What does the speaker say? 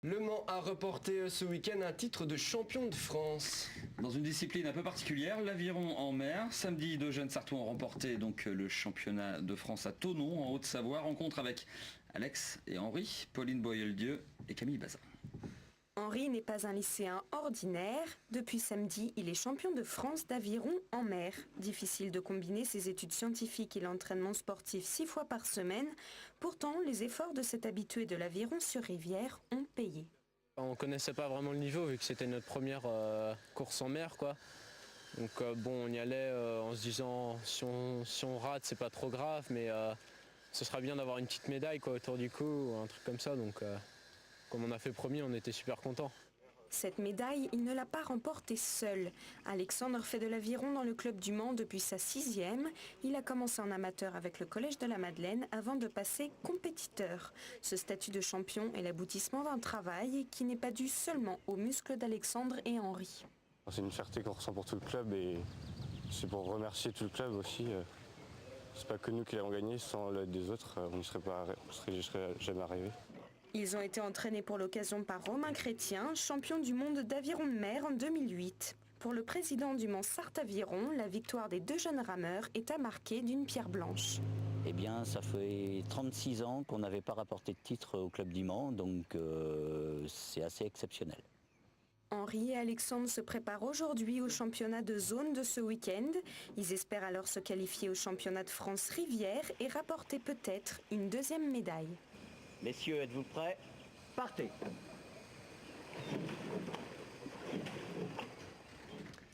Le Mans a reporté ce week-end un titre de champion de France. Dans une discipline un peu particulière, l'aviron en mer. Samedi, deux jeunes Sartois ont remporté donc le championnat de France à Thonon, en Haute-Savoie. Rencontre avec Alex et Henri, Pauline Boyeldieu et Camille Bazin. Henri n'est pas un lycéen ordinaire. Depuis samedi, il est champion de France d'aviron en mer. Difficile de combiner ses études scientifiques et l'entraînement sportif 6 fois par semaine. Pourtant, les efforts de cet habitué de l'aviron sur rivière ont payé. On ne connaissait pas vraiment le niveau vu que c'était notre première course en mer, quoi. Donc bon, on y allait en se disant si on rate, c'est pas trop grave, mais ce sera bien d'avoir une petite médaille quoi, autour du cou ou un truc comme ça. Donc comme on a fait premier, on était super contents. Cette médaille, il ne l'a pas remportée seul. Alexandre fait de l'aviron dans le club du Mans depuis sa 6e. Il a commencé en amateur avec le collège de la Madeleine avant de passer compétiteur. Ce statut de champion est l'aboutissement d'un travail qui n'est pas dû seulement aux muscles d'Alexandre et Henri. C'est une fierté qu'on ressent pour tout le club et c'est pour remercier tout le club aussi. C'est pas que nous qui l'avons gagné, sans l'aide des autres, on n'y serait jamais arrivé. Ils ont été entraînés pour l'occasion par Romain Chrétien, champion du monde d'aviron de mer en 2008. Pour le président du Mans Sarthe Aviron, la victoire des deux jeunes rameurs est à marquer d'une pierre blanche. Eh bien, ça fait 36 ans qu'on n'avait pas rapporté de titre au club du Mans, donc c'est assez exceptionnel. Henri et Alexandre se préparent aujourd'hui au championnat de zone de ce week-end. Ils espèrent alors se qualifier au championnat de France Rivière et rapporter peut-être une deuxième médaille. Messieurs, êtes-vous prêts? Partez!